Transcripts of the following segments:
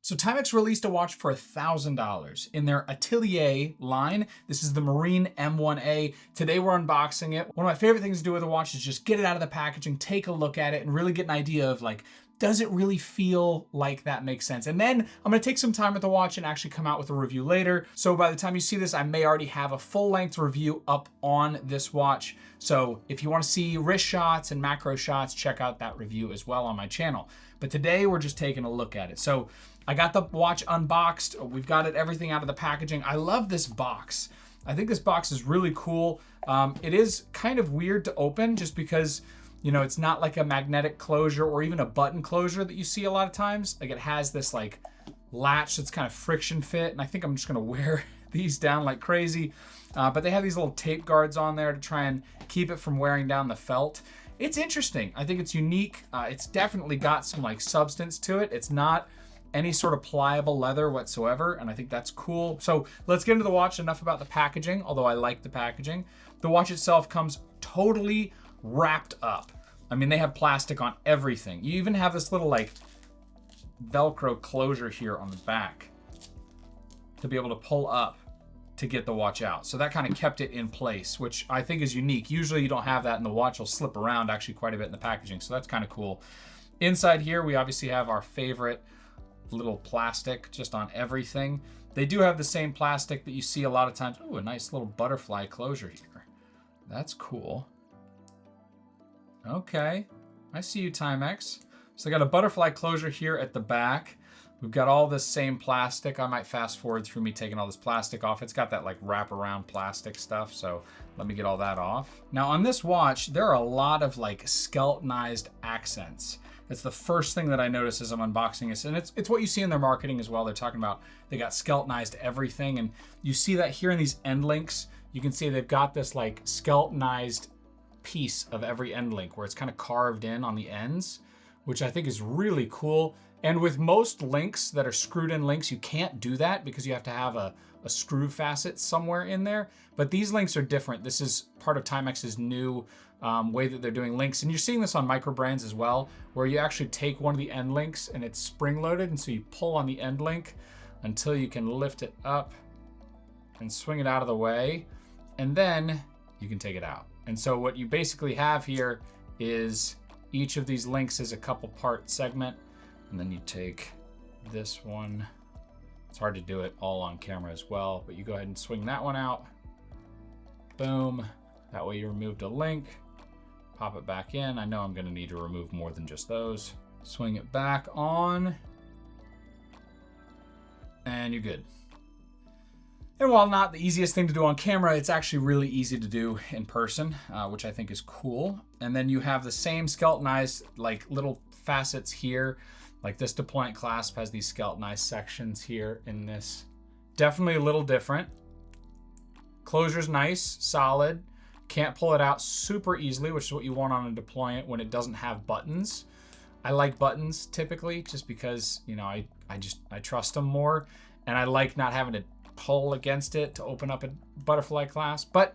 So Timex released a watch for $1,000 in their Atilier line. This is the Marine M1A. Today we're unboxing it. One of my favorite things to do with a watch is just get it out of the packaging, take a look at it, and really get an idea of like, does it really feel like that makes sense? And then I'm gonna take some time with the watch and actually come out with a review later. So by the time you see this, I may already have a full-length review up on this watch. So if you wanna see wrist shots and macro shots, check out that review as well on my channel. But today we're just taking a look at it. So I got the watch unboxed. We've got everything out of the packaging. I love this box. I think this box is really cool. It is kind of weird to open just because, you know, it's not like a magnetic closure or even a button closure that you see a lot of times. Like it has this like latch that's kind of friction fit, and I think I'm just gonna wear these down like crazy. But they have these little tape guards on there to try and keep it from wearing down the felt. It's interesting. I think it's unique. It's definitely got some like substance to it. It's not any sort of pliable leather whatsoever, and I think that's cool. So let's get into the watch. Enough about the packaging, although I like the packaging. The watch itself comes totally wrapped up. I mean, they have plastic on everything. You even have this little like Velcro closure here on the back to be able to pull up to get the watch out. So that kind of kept it in place, which I think is unique. Usually you don't have that, and the watch will slip around actually quite a bit in the packaging. So that's kind of cool. Inside here, we obviously have our favorite little plastic just on everything. They do have the same plastic that you see a lot of times. Ooh, a nice little butterfly closure here. That's cool. Okay, I see you, Timex. So I got a butterfly closure here at the back. We've got all this same plastic. I might fast forward through me taking all this plastic off. It's got that like wraparound plastic stuff, so let me get all that off. Now on this watch, there are a lot of like skeletonized accents. It's the first thing that I notice as I'm unboxing this, and it's what you see in their marketing as well. They're talking about they got skeletonized everything, and you see that here in these end links. You can see they've got this like skeletonized piece of every end link where it's kind of carved in on the ends, which I think is really cool. And with most links that are screwed in links, you can't do that because you have to have a screw facet somewhere in there. But these links are different. This is part of Timex's new way that they're doing links. And you're seeing this on micro brands as well, where you actually take one of the end links and it's spring loaded. And so you pull on the end link until you can lift it up and swing it out of the way. And then you can take it out. And so what you basically have here is each of these links is a couple part segment. And then you take this one. It's hard to do it all on camera as well, but you go ahead and swing that one out. Boom. That way you removed a link. Pop it back in. I know I'm gonna need to remove more than just those. Swing it back on. And you're good. And while not the easiest thing to do on camera, it's actually really easy to do in person, which I think is cool. And then you have the same skeletonized like little facets here. Like this deployment clasp has these skeletonized sections here in this. Definitely a little different. Closure's nice, solid. Can't pull it out super easily, which is what you want on a deployment when it doesn't have buttons. I like buttons typically just because, you know, I trust them more, and I like not having to pull against it to open up a butterfly clasp. But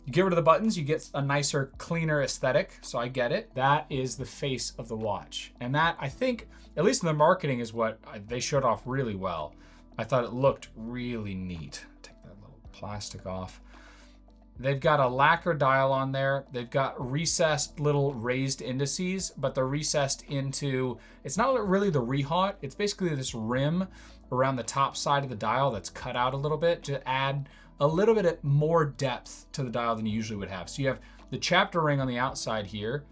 you get rid of the buttons, you get a nicer, cleaner aesthetic. So I get it. That is the face of the watch. And that, I think, at least in the marketing, is what they showed off really well. I thought it looked really neat. Take that little plastic off. They've got a lacquer dial on there. They've got recessed little raised indices, but they're recessed into, it's not really the rehaut. It's basically this rim around the top side of the dial that's cut out a little bit to add a little bit more depth to the dial than you usually would have. So you have the chapter ring on the outside here,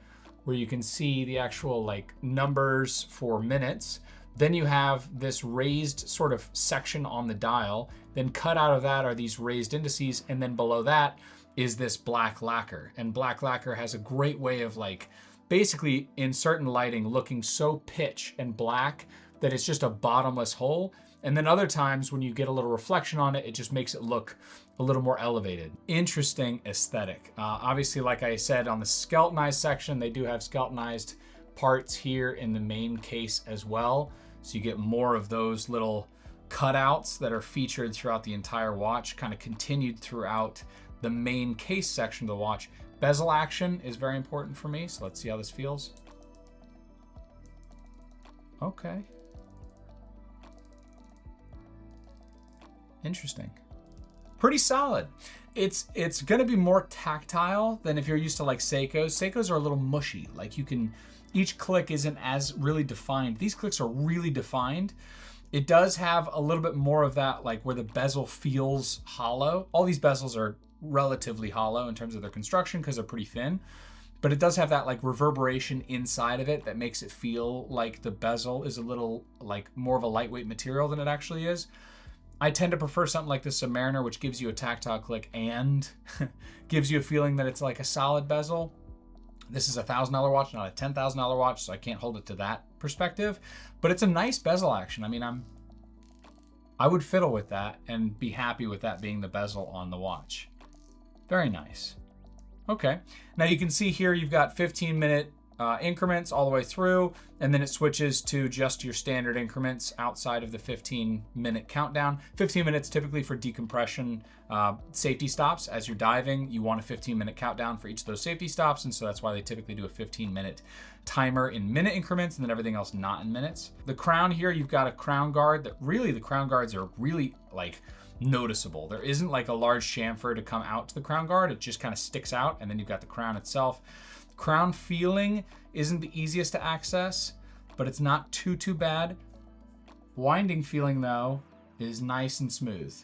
where you can see the actual like numbers for minutes. Then you have this raised sort of section on the dial. Then cut out of that are these raised indices. And then below that is this black lacquer. And black lacquer has a great way of like, basically in certain lighting looking so pitch and black that it's just a bottomless hole. And then other times when you get a little reflection on it, it just makes it look a little more elevated. Interesting aesthetic. Obviously, like I said, on the skeletonized section, they do have skeletonized parts here in the main case as well. So you get more of those little cutouts that are featured throughout the entire watch, kind of continued throughout the main case section of the watch. Bezel action is very important for me, so let's see how this feels. Okay. Interesting. Pretty solid. It's gonna be more tactile than if you're used to like Seikos. Seikos are a little mushy. Like each click isn't as really defined. These clicks are really defined. It does have a little bit more of that, like where the bezel feels hollow. All these bezels are relatively hollow in terms of their construction because they're pretty thin, but it does have that like reverberation inside of it that makes it feel like the bezel is a little like more of a lightweight material than it actually is. I tend to prefer something like the Submariner, which gives you a tactile click and gives you a feeling that it's like a solid bezel. This is a $1,000 watch, not a $10,000 watch, so I can't hold it to that perspective. But it's a nice bezel action. I mean, I would fiddle with that and be happy with that being the bezel on the watch. Very nice. Okay, now you can see here you've got 15-minute increments all the way through, and then it switches to just your standard increments outside of the 15-minute countdown. 15 minutes typically for decompression safety stops. As you're diving, you want a 15-minute countdown for each of those safety stops, and so that's why they typically do a 15-minute timer in minute increments and then everything else not in minutes. The crown here, you've got a crown guard that really, the crown guards are really like noticeable. There isn't like a large chamfer to come out to the crown guard. It just kind of sticks out, and then you've got the crown itself. Crown feeling isn't the easiest to access, but it's not too bad. Winding feeling though is nice and smooth.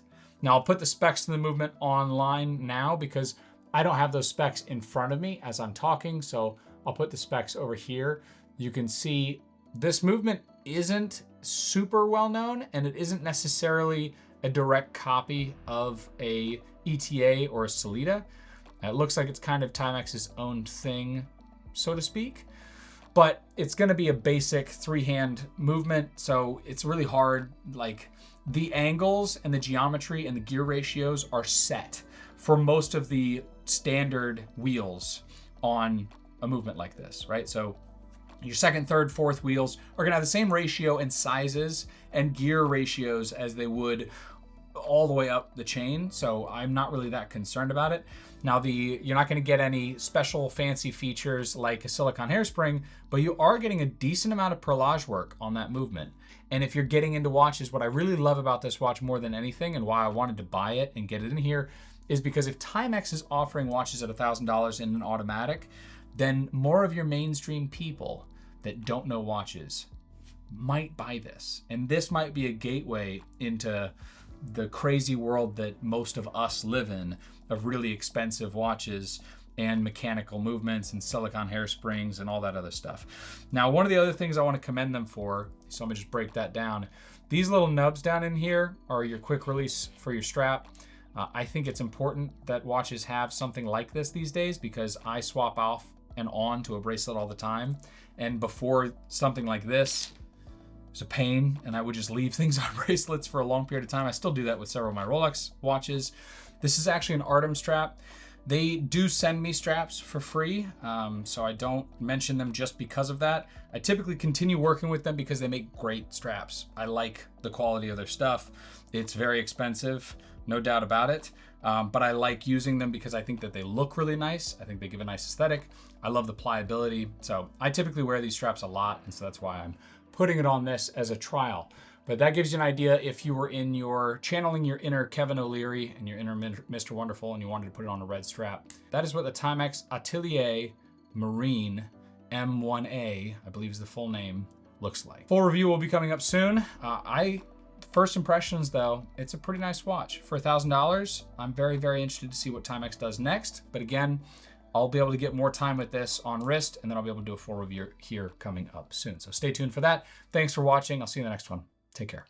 Now I'll put the specs to the movement online now because I don't have those specs in front of me as I'm talking, so I'll put the specs over here. You can see this movement isn't super well known, and it isn't necessarily a direct copy of a ETA or a Sellita. It looks like it's kind of Timex's own thing, so to speak, but it's going to be a basic three-hand movement, so it's really hard. Like the angles and the geometry and the gear ratios are set for most of the standard wheels on a movement like this, right? So your second, third, fourth wheels are going to have the same ratio and sizes and gear ratios as they would all the way up the chain, so I'm not really that concerned about it. Now, you're not going to get any special fancy features like a silicone hairspring, but you are getting a decent amount of perlage work on that movement. And if you're getting into watches, what I really love about this watch more than anything, and why I wanted to buy it and get it in here, is because if Timex is offering watches at $1,000 in an automatic, then more of your mainstream people that don't know watches might buy this. And this might be a gateway into the crazy world that most of us live in of really expensive watches and mechanical movements and silicone hairsprings and all that other stuff. Now, one of the other things I want to commend them for, so let me just break that down. These little nubs down in here are your quick release for your strap. I think it's important that watches have something like this these days because I swap off and on to a bracelet all the time. And before something like this, it's a pain, and I would just leave things on bracelets for a long period of time. I still do that with several of my Rolex watches. This is actually an Artem strap. They do send me straps for free, so I don't mention them just because of that. I typically continue working with them because they make great straps. I like the quality of their stuff. It's very expensive, no doubt about it, but I like using them because I think that they look really nice. I think they give a nice aesthetic. I love the pliability, so I typically wear these straps a lot, and so that's why I'm putting it on this as a trial. But that gives you an idea if you were channeling your inner Kevin O'Leary and your inner Mr. Wonderful and you wanted to put it on a red strap. That is what the Timex Atelier Marine M1A, I believe is the full name, looks like. Full review will be coming up soon. First impressions though, it's a pretty nice watch. For $1,000, I'm very, very interested to see what Timex does next. But again, I'll be able to get more time with this on wrist, and then I'll be able to do a full review here coming up soon. So stay tuned for that. Thanks for watching. I'll see you in the next one. Take care.